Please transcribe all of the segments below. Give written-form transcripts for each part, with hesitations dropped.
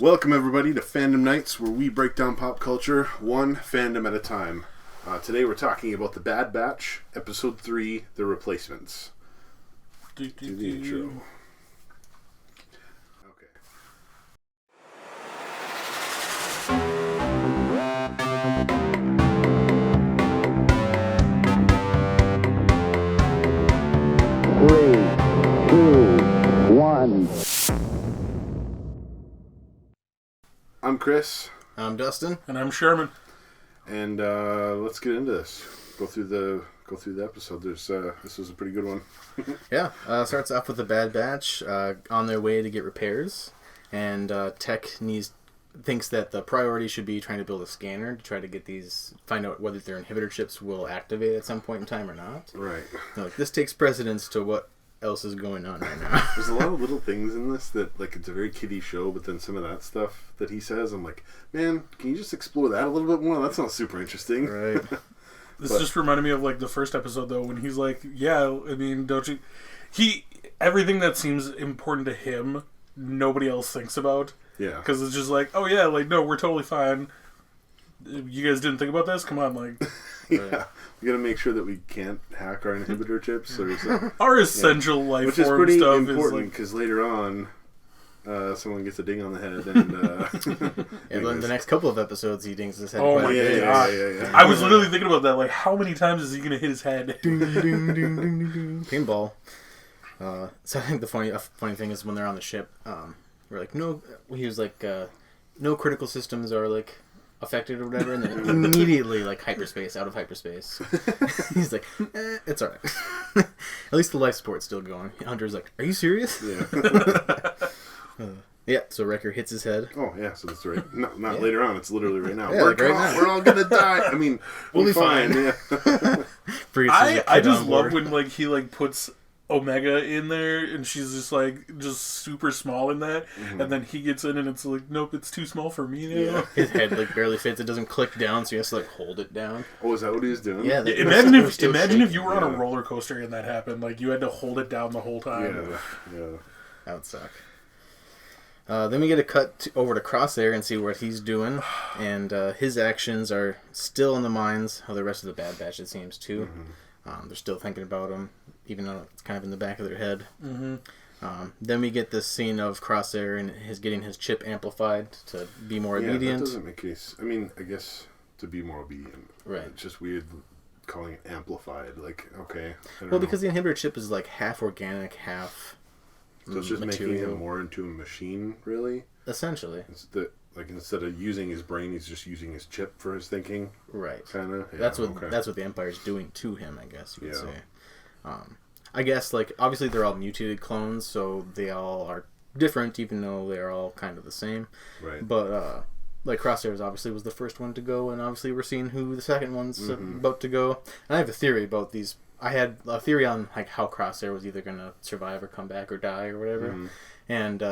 Welcome everybody to Phandom Knights, where we break down pop culture one fandom at a time. Today we're talking about The Bad Batch, Episode 3, The Replacements. Do the intro. Okay. Three, two, one. I'm Chris. I'm Dustin. And I'm Sherman. And let's get into this. Go through the episode. This was a pretty good one. Yeah, starts off with the Bad Batch on their way to get repairs, and Tech thinks that the priority should be trying to build a scanner to try to get find out whether their inhibitor chips will activate at some point in time or not. Right. They're like, this takes precedence to what else is going on right now. There's a lot of little things in this that, like, it's a very kiddie show, but then some of that stuff that he says, I'm like, man, can you just explore that a little bit more? That's not super interesting. Right. This just reminded me of, like, the first episode, though, when he's like, yeah, I mean, don't you... Everything that seems important to him, nobody else thinks about. Yeah. Because it's just like, oh, yeah, like, no, we're totally fine. You guys didn't think about this? Come on, like... Yeah, we gotta make sure that we can't hack our inhibitor chips. Our essential life which is form pretty stuff important, is because later on, someone gets a ding on the head, and Yeah, the next couple of episodes, he dings his head. Oh quite my a bit. yeah. I was literally thinking about that. Like, how many times is he gonna hit his head? Ding, ding, ding, ding, ding, ding. Pinball. So I think the funny thing is when they're on the ship, we're like, no, he was like, no critical systems are like affected or whatever, and then immediately like out of hyperspace. He's like, it's alright. At least the life support's still going. Hunter's like, are you serious? Yeah. Yeah, so Wrecker hits his head. Oh yeah, so that's right. No, not later on. It's literally right now. Yeah, like right now. We're all gonna die. I mean, we'll be fine. Yeah. I just love when like he like puts Omega in there and she's just super small in that, and then he gets in and it's like, nope, it's too small for me now. Yeah. His head like barely fits. It doesn't click down, so he has to like hold it down. Oh, is that what he was doing? Yeah. Imagine if you were on a roller coaster and that happened. Like, you had to hold it down the whole time. Yeah. That would suck. Then we get a cut over to Crosshair and see what he's doing, and his actions are still in the minds of the rest of the Bad Batch, it seems, too. They're still thinking about him, even though it's kind of in the back of their head. Then we get this scene of Crosshair and getting his chip amplified to be more obedient. That doesn't make case. I mean, I guess to be more obedient. Right. It's just weird calling it amplified. Like, okay. Because the inhibitor chip is like half organic, half so it's just material. making him more into a machine, really? Essentially. Instead of using his brain, he's just using his chip for his thinking. Right. Kind of. Yeah, that's what the Empire's doing to him, I guess you could say. I guess, like, obviously they're all mutated clones, so they all are different, even though they're all kind of the same. Right. But, like, Crosshair obviously was the first one to go, and obviously we're seeing who the second one's about to go. And I have a theory about these. I had a theory on, like, how Crosshair was either going to survive or come back or die or whatever. And,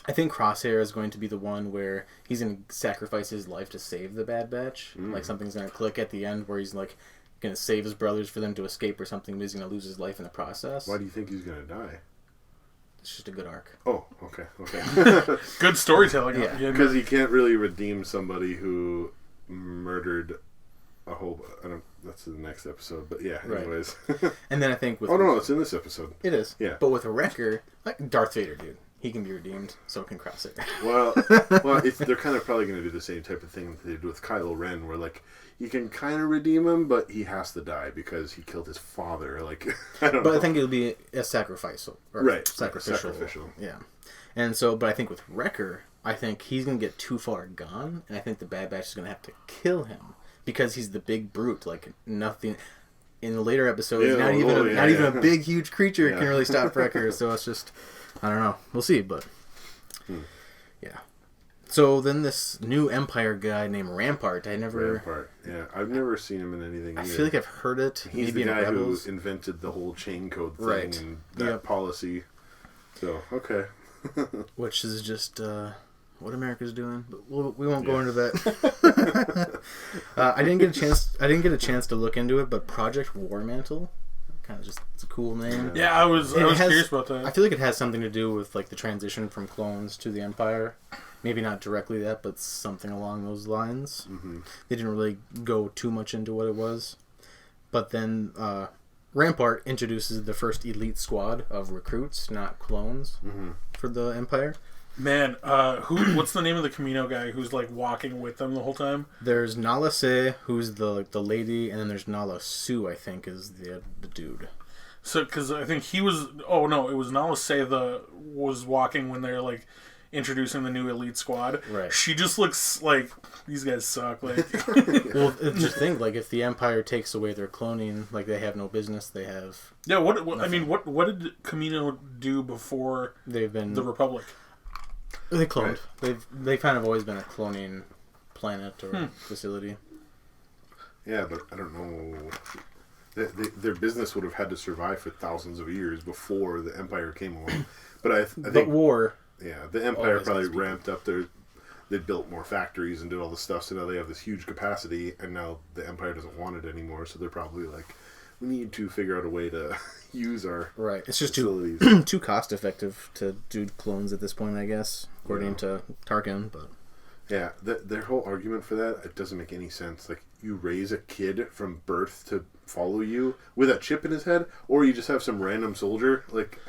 I think Crosshair is going to be the one where he's going to sacrifice his life to save the Bad Batch. Like, something's going to click at the end where he's, like, going to save his brothers for them to escape or something, but he's going to lose his life in the process. Why do you think he's going to die? It's just a good arc. Oh, okay. Good storytelling. Yeah. Because he can't really redeem somebody who murdered a whole... that's the next episode, but yeah, anyways. Right. And then I think with... Oh, no, it's in this episode. It is. Yeah. But with Wrecker, like Darth Vader, dude. He can be redeemed, so can Crosshair. Well, they're kind of probably going to do the same type of thing that they did with Kylo Ren, where, like, you can kind of redeem him, but he has to die because he killed his father. Like, I don't know. But I think it'll be a sacrificial. Right. Sacrificial. Yeah. And so, but I think with Wrecker, I think he's going to get too far gone, and I think the Bad Batch is going to have to kill him because he's the big brute. Like, nothing... In the later episodes, not even a big, huge creature can really stop Wrecker, so it's just... I don't know. We'll see, but... Yeah. So then this new Empire guy named Rampart, Rampart, yeah. I've never seen him in anything I feel like I've heard it. He's maybe the guy in Rebels. who invented the whole chain code thing Right. and that policy. So, okay. Which is just what America's doing, but we won't go into that. I didn't get a chance to look into it, but Project War Mantle kind of just it's a cool name. Yeah, I was curious about that. I feel like it has something to do with like the transition from clones to the Empire. Maybe not directly that, but something along those lines. Mm-hmm. They didn't really go too much into what it was. But then Rampart introduces the first elite squad of recruits, not clones, for the Empire. Man, what's the name of the Camino guy who's like walking with them the whole time? There's Nala Se, who's the lady, and then there's Nala Su, I think, is the dude. So, because I think he was... Oh, no, it was Nala Se was walking when they're like introducing the new elite squad. Right. She just looks like these guys suck. Like, well, just think like if the Empire takes away their cloning, like they have no business. They have what did Camino do before they've been the Republic? They cloned. Right. They've kind of always been a cloning planet or facility. Yeah, but I don't know. Their business would have had to survive for thousands of years before the Empire came along. But I think war. Yeah, the Empire probably ramped up they built more factories and did all this stuff, so now they have this huge capacity, and now the Empire doesn't want it anymore, so they're probably like, we need to figure out a way to use our It's just facilities. too cost effective to do clones at this point, I guess, according to Tarkin, but... Yeah, their whole argument for that, it doesn't make any sense. Like, you raise a kid from birth to follow you with a chip in his head, or you just have some random soldier, like...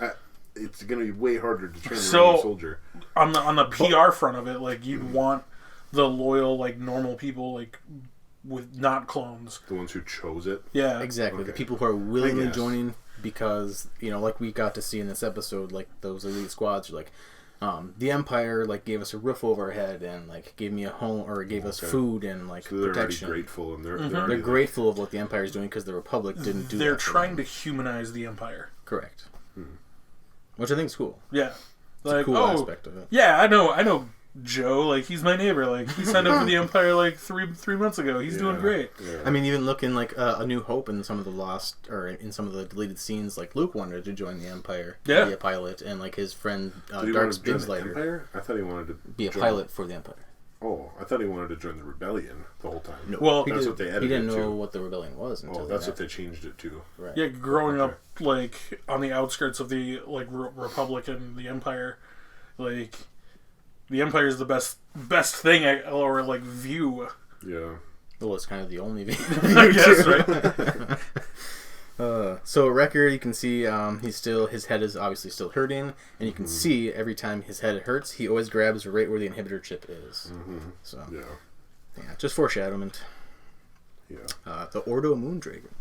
it's going to be way harder to train a random soldier. On the PR front of it, like, you'd want the loyal, like, normal people, like, with not clones. The ones who chose it? Yeah. Exactly. Okay. The people who are willingly joining because, you know, like we got to see in this episode, like, those elite squads are like, the Empire, like, gave us a roof over our head and, like, gave me a home, or gave us food and, like, so they're protection. Already grateful, and they're grateful of what the Empire is doing because the Republic didn't do that. They're trying to humanize the Empire. Correct. Which I think is cool. Yeah. It's a cool aspect of it. Yeah, I know Joe, like, he's my neighbor. Like, he signed up for the Empire, like, three months ago. He's doing great. Yeah. I mean, even looking, like, A New Hope in some of the lost, or in some of the deleted scenes, like, Luke wanted to join the Empire. Yeah. Be a pilot, and, like, his friend, Did he Dark want to join the Spigslider. Empire? I thought he wanted to be a pilot for the Empire. Oh, I thought he wanted to join the Rebellion the whole time. No. Well, that's what they edited. He didn't know to. what the Rebellion was until that's what they changed it to. Right. Yeah, growing up, like, on the outskirts of the, like, Republic and the Empire, like, the Empire is the best thing, or, like, view. Yeah. Well, it's kind of the only view. I guess, right? So Wrecker, you can see his head is obviously still hurting, and you can see every time his head hurts, he always grabs right where the inhibitor chip is. So just foreshadowment. Yeah. The Ordo Moondragon.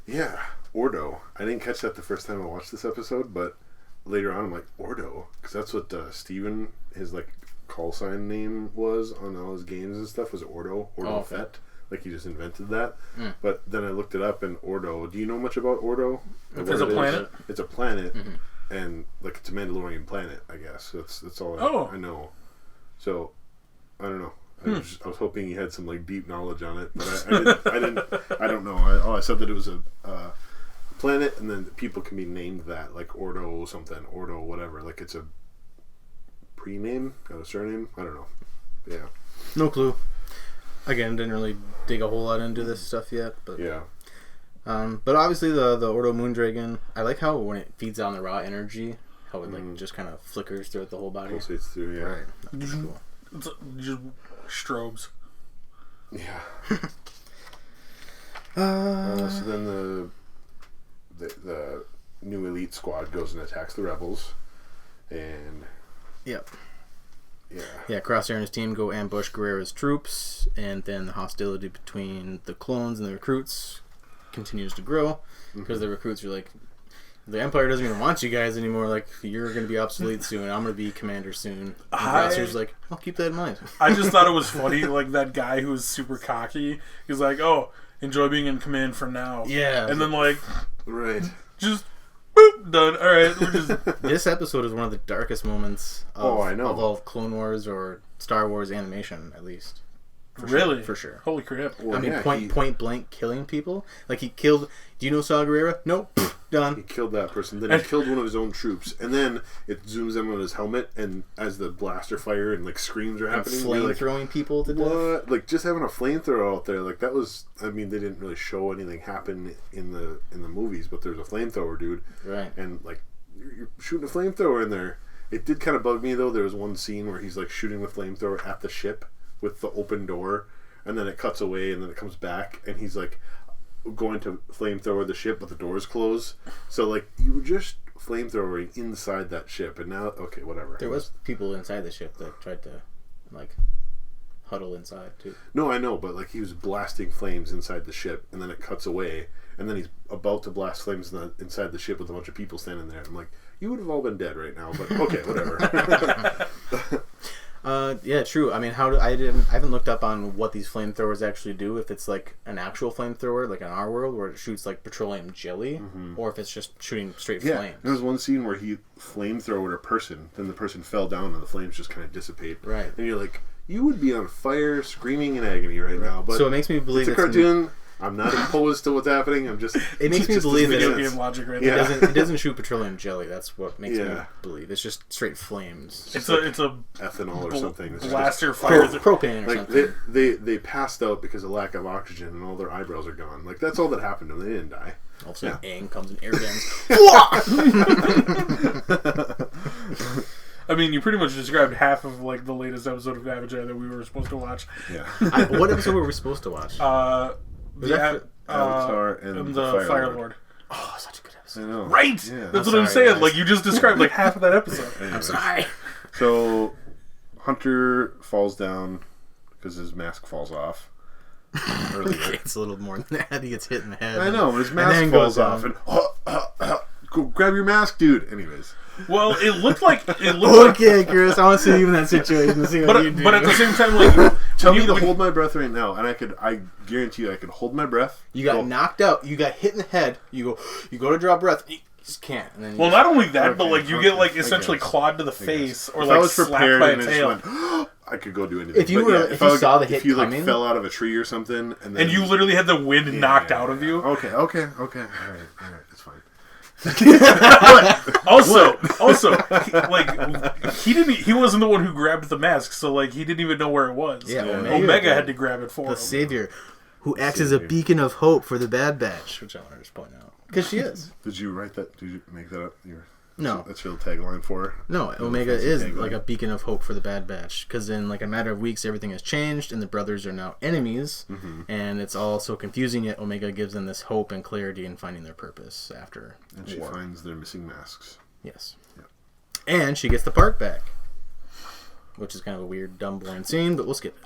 Yeah, Ordo. I didn't catch that the first time I watched this episode, but later on I'm like, Ordo, because that's what Steven, his like call sign name was on all his games and stuff, was Ordo Fett. Like, he just invented that. But then I looked it up, and Ordo... Do you know much about Ordo? It's a planet? It's a planet, and, like, it's a Mandalorian planet, I guess. That's all I know. So, I don't know. I was hoping you had some, like, deep knowledge on it, but I don't know. I said that it was a planet, and then people can be named that, like Ordo something, Ordo whatever. Like, it's a pre-name, got a surname? I don't know. Yeah. No clue. Again, didn't really dig a whole lot into this stuff yet, but yeah. But obviously the Ordo Moondragon, I like how when it feeds on the raw energy, how it like just kind of flickers throughout the whole body. Pulsates through, yeah. Right. That's cool. It's just strobes. Yeah. So then the new elite squad goes and attacks the rebels, and yep. Yeah, Crosshair and his team go ambush Guerrera's troops, and then the hostility between the clones and the recruits continues to grow, because the recruits are like, the Empire doesn't even want you guys anymore, like, you're going to be obsolete soon, I'm going to be commander soon. And Crosshair's like, I'll keep that in mind. I just thought it was funny, like, that guy who was super cocky, he's like, oh, enjoy being in command for now. Yeah. And then, like, right. Just... boop, done. All right. This episode is one of the darkest moments of all of Clone Wars or Star Wars animation, at least. Really? For sure. Holy crap. Well, I mean, point blank killing people. Like, he killed... Do you know Saw Gerrera? Nope. Done. He killed that person. Then he killed one of his own troops. And then it zooms in on his helmet, and as the blaster fire and like screams are happening, flame throwing people to death. What? Like just having a flamethrower out there, like that was. I mean, they didn't really show anything happen in the movies, but there's a flamethrower, dude. Right. And like you're shooting a flamethrower in there. It did kind of bug me though. There was one scene where he's like shooting the flamethrower at the ship with the open door, and then it cuts away, and then it comes back, and he's like going to flamethrower the ship, but the doors close. So like you were just flamethrowing inside that ship, and now okay, whatever. There was people inside the ship that tried to like huddle inside too. No, I know, but like he was blasting flames inside the ship, and then it cuts away, and then he's about to blast flames inside the ship with a bunch of people standing there. I'm like, you would have all been dead right now, but okay, whatever. Yeah, true. I mean, I haven't looked up on what these flamethrowers actually do. If it's like an actual flamethrower, like in our world, where it shoots like petroleum jelly, or if it's just shooting straight flames. There was one scene where he flamethrowered a person, then the person fell down, and the flames just kind of dissipate. Right. And you're like, you would be on fire, screaming in agony right now. But so it makes me believe it's a cartoon. I'm not opposed to what's happening. I'm just. It makes me believe that video game logic right there. It doesn't shoot petroleum jelly. That's what makes me believe. It's just straight flames. It's a ethanol or something. It's blaster fire. Propane or like something. they passed out because of lack of oxygen, and all their eyebrows are gone. Like that's all that happened to them. They didn't die. All of a sudden, Aang comes in air guns. I mean, you pretty much described half of like the latest episode of Avatar that we were supposed to watch. Yeah. What episode were we supposed to watch? Avatar and the Fire Lord. Oh, such a good episode. I know. Right. Yeah. That's what I'm saying. Guys. Like you just described like half of that episode. Anyways. I'm sorry. So Hunter falls down because his mask falls off. It's a little more than that. He gets hit in the head. I know. His mask falls off, and go grab your mask, dude. Anyways. Well, it looked like okay, Chris. I want to see you in that situation. See what you do. But at the same time, like, tell me to hold my breath right now, and I guarantee you, I could hold my breath. You got knocked out. You got hit in the head. You go to draw breath. You just can't. And then not only that, but like you get like essentially clawed to the face or like slapped by a tail. I could go do anything. If you saw the hit coming, if you fell out of a tree or something, and you literally had the wind knocked out of you. Okay, all right, it's fine. also, he wasn't the one who grabbed the mask, so like he didn't even know where it was. Yeah, Omega had to grab it for him. The savior, who acts as a beacon of hope for the Bad Batch, which I want to just point out because she is. Did you write that? Did you make that up? No, that's your tagline for her. No, Omega is like a beacon of hope for the Bad Batch because in like a matter of weeks everything has changed and the brothers are now enemies, and it's all so confusing. Yet Omega gives them this hope and clarity in finding their purpose after. And she finds their missing masks. Yes, and she gets the park back, which is kind of a weird, dumb, boring scene, but we'll skip it.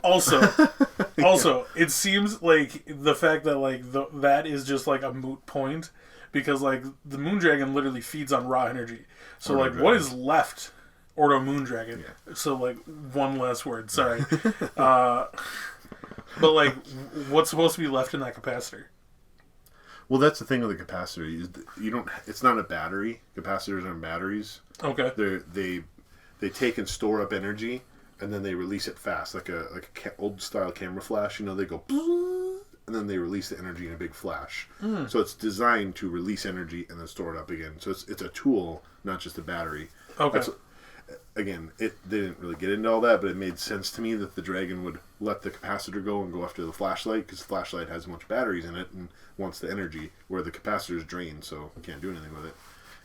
Also, it seems like the fact that like that is just like a moot point. Because, like, the Moondragon literally feeds on raw energy. So, like, what is left... Ordo Moondragon. Yeah. So, like, one less word. Sorry. But, like, what's supposed to be left in that capacitor? Well, that's the thing with the capacitor. You don't... It's not a battery. Capacitors aren't batteries. Okay. They take and store up energy, and then they release it fast. Like a old-style camera flash. You know, they go... And then they release the energy in a big flash. So it's designed to release energy and then store it up again. So it's a tool, not just a battery. Okay. They didn't really get into all that, but it made sense to me that the dragon would let the capacitor go and go after the flashlight, because the flashlight has a bunch of batteries in it and wants the energy, where the capacitor is drained, so you can't do anything with it.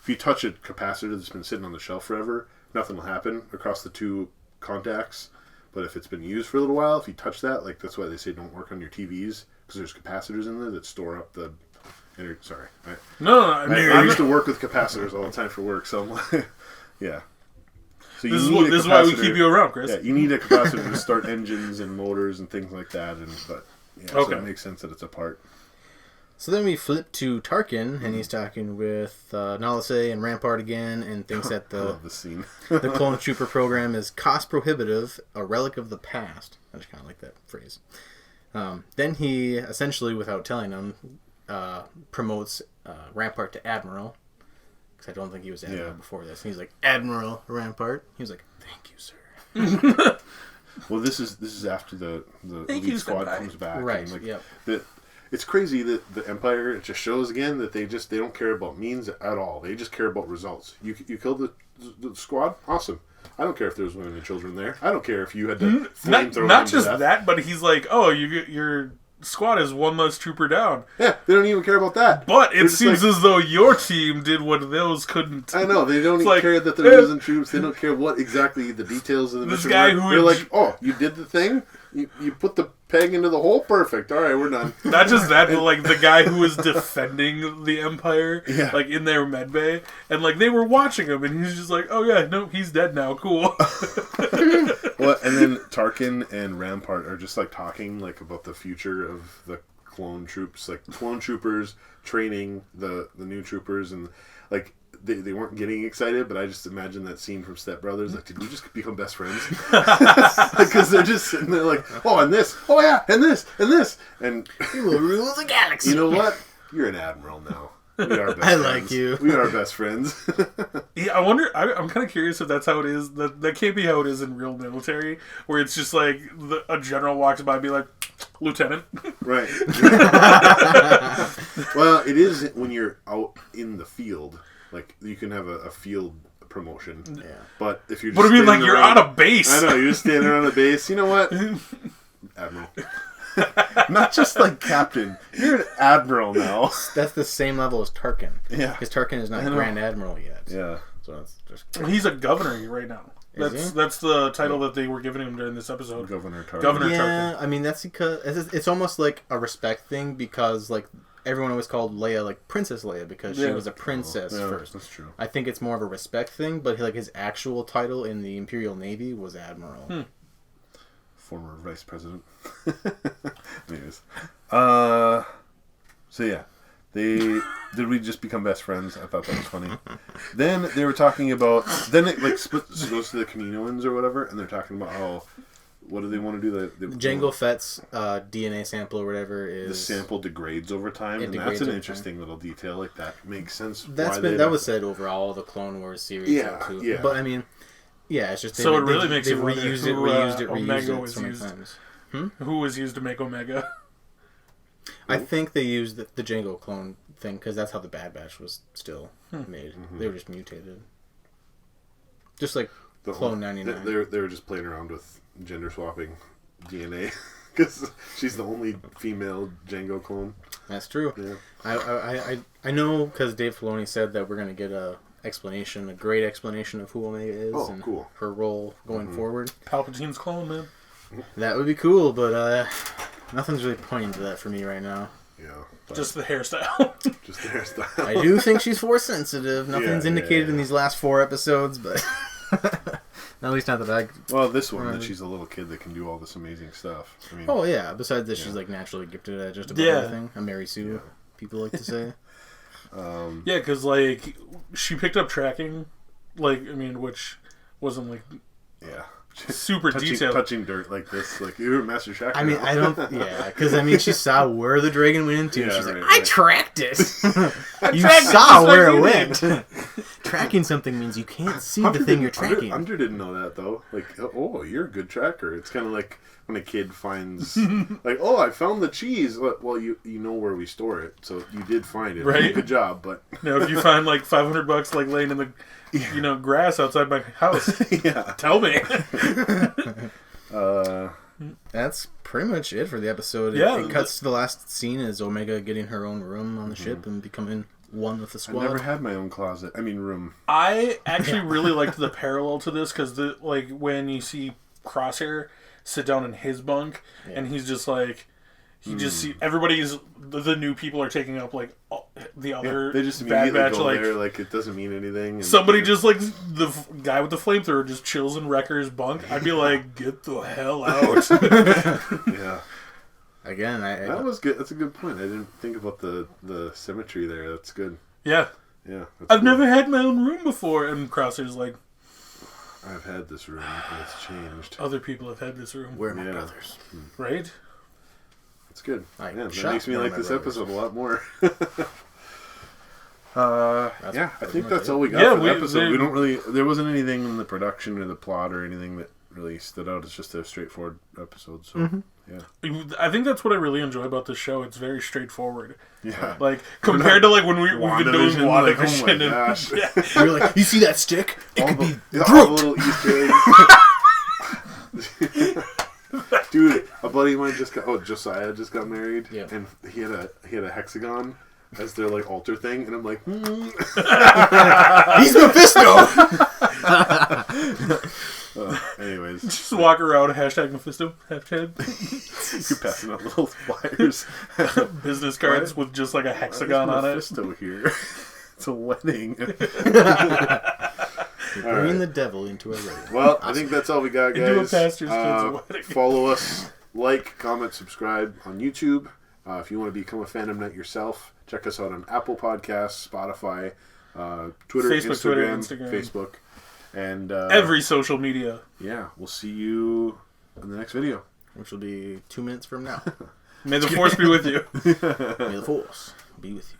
If you touch a capacitor that's been sitting on the shelf forever, nothing will happen across the two contacts. But if it's been used for a little while, if you touch that, like that's why they say don't work on your TVs, because there's capacitors in there that store up the energy. Sorry. I used to work with capacitors all the time for work, so I'm like, yeah. So this is why we keep you around, Chris. Yeah, you need a capacitor to start engines and motors and things like that, so it makes sense that it's a part. So then we flip to Tarkin, and he's talking with Nalase and Rampart again, and thinks that I love this scene. the clone trooper program is cost prohibitive, a relic of the past. I just kind of like that phrase. Then he, essentially, without telling him, promotes Rampart to Admiral, because I don't think he was Admiral before this. And he's like, Admiral Rampart. He was like, thank you, sir. Well, this is after the elite squad comes back. Right, and it's crazy that the Empire, it just shows again that they don't care about means at all. They just care about results. You killed the squad? Awesome. I don't care if there's women and children there. I don't care if you had to flamethrower not just death. that, but he's like, oh, your squad is one less trooper down. Yeah, they don't even care about that. But it seems as though your team did what those couldn't. I know, they don't even care that they're losing troops. They don't care what exactly the details of the mission were. They're like, oh, you did the thing? You put the peg into the hole? Perfect. All right, we're done. Not just that, but like the guy who was defending the Empire, yeah. like in their medbay, and like they were watching him, and he's just like, "Oh yeah, no, he's dead now. Cool." Well, and then Tarkin and Rampart are just like talking like about the future of the clone troops, like clone troopers training the new troopers, and like. They weren't getting excited, but I just imagine that scene from Step Brothers. Like, did we just become best friends? Because they're just sitting there like, oh, and this, oh yeah, and this, and you will rule the galaxy. You know what? You're an admiral now. We are best I friends. like you. We are best friends. Yeah, I wonder. I'm kind of curious if that's how it is. That can't be how it is in real military, where it's just like a general walks by and be like, Lieutenant. Right. Well, it is when you're out in the field. Like, you can have a field promotion. Yeah. But if you're just But I mean, like, you're on a base. I know, you're just standing on a base. You know what? Admiral. Not just like captain. You're an admiral now. That's the same level as Tarkin. Yeah. Because Tarkin is not Grand Admiral yet. Yeah. So that's just... He's a governor right now. That's the title that they were giving him during this episode. Governor Tarkin. Yeah, I mean, that's because... It's almost like a respect thing because, like... Everyone always called Leia like Princess Leia because she was a princess first. That's true. I think it's more of a respect thing, but like his actual title in the Imperial Navy was Admiral. Former vice president. Anyways, so yeah, did we just become best friends? I thought that was funny. Then they were talking about it like goes to the Kaminoans or whatever, and they're talking about how. What do they want to do? Jango Fett's DNA sample or whatever is... The sample degrades over time, and that's an interesting little detail. Like, that makes sense. That was said over all the Clone Wars series. Yeah. But, I mean, yeah, it's just... So it really makes you wonder reused it Omega so many times. Who was used to make Omega? I think they used the Jango clone thing, because that's how the Bad Batch was still made. They were just mutated. Just like Clone 99. They were just playing around with gender swapping DNA because she's the only female Jango clone. That's true. Yeah. I know because Dave Filoni said that we're gonna get a great explanation of who Omega is and her role going forward. Palpatine's clone, man. That would be cool, but nothing's really pointing to that for me right now. Yeah. Just the hairstyle. Just the hairstyle. I do think she's Force sensitive. Nothing's indicated in these last 4 episodes, but. At least not that I... Well, this one, that she's a little kid that can do all this amazing stuff. I mean, oh, yeah. Besides that, she's like naturally gifted at just about everything. A Mary Sue, people like to say. Yeah, because, like, she picked up tracking, like, I mean, which wasn't, like... Yeah. Super detailed. Touching dirt like this. Like, you're a Master Shacker. I mean, I don't... Yeah, because, I mean, she saw where the dragon went into, and she's like, I tracked it! You saw where it went! Tracking something means you can't see the thing you're tracking. Under didn't know that, though. Like, oh, you're a good tracker. It's kind of like when a kid finds... like, oh, I found the cheese. Well, you know where we store it, so you did find it. Right? Good job, but... No, if you find, like, $500, like, laying in the... You know, grass outside my house. Yeah. Tell me. That's pretty much it for the episode. Yeah, it cuts to the last scene as Omega getting her own room on the ship and becoming one with the squad. I never had my own closet. I mean, room. I actually really liked the parallel to this because, like, when you see Crosshair sit down in his bunk and he's just like... He just see everybody's the new people are taking up like the other they just Bad immediately Batch go like there like it doesn't mean anything. And somebody just like the guy with the flamethrower just chills in Wrecker's bunk. I'd be like, get the hell out. Yeah. Again, that was good. That's a good point. I didn't think about the symmetry there. That's good. Yeah. Yeah. I've never had my own room before, and Crosshair's like, I've had this room and it's changed. Other people have had this room. We're my brothers, right? It's good. That makes me like this episode a lot more. I think that's all we got for the episode. We don't really. There wasn't anything in the production or the plot or anything that really stood out. It's just a straightforward episode. So yeah, I think that's what I really enjoy about this show. It's very straightforward. yeah. Like compared to like when we've been doing WandaVision. Like, oh my gosh. You're like, you see that stick? It could be all the little Easter eggs. Dude, a buddy of mine Josiah just got married, and he had a hexagon as their like altar thing, and I'm like, he's Mephisto. Anyways, just walk around #Mephisto. You're passing out little flyers, business cards with just like a hexagon on it. Mephisto here. It's a wedding. Bringing the devil into a raid. Well, I think that's all we got, guys. Into a pastor's kid's wedding. Follow us, like, comment, subscribe on YouTube. If you want to become a Phandom Knight yourself, check us out on Apple Podcasts, Spotify, Twitter, Instagram, Facebook, and every social media. Yeah, we'll see you in the next video, which will be 2 minutes from now. May the force be with you. May the force be with you.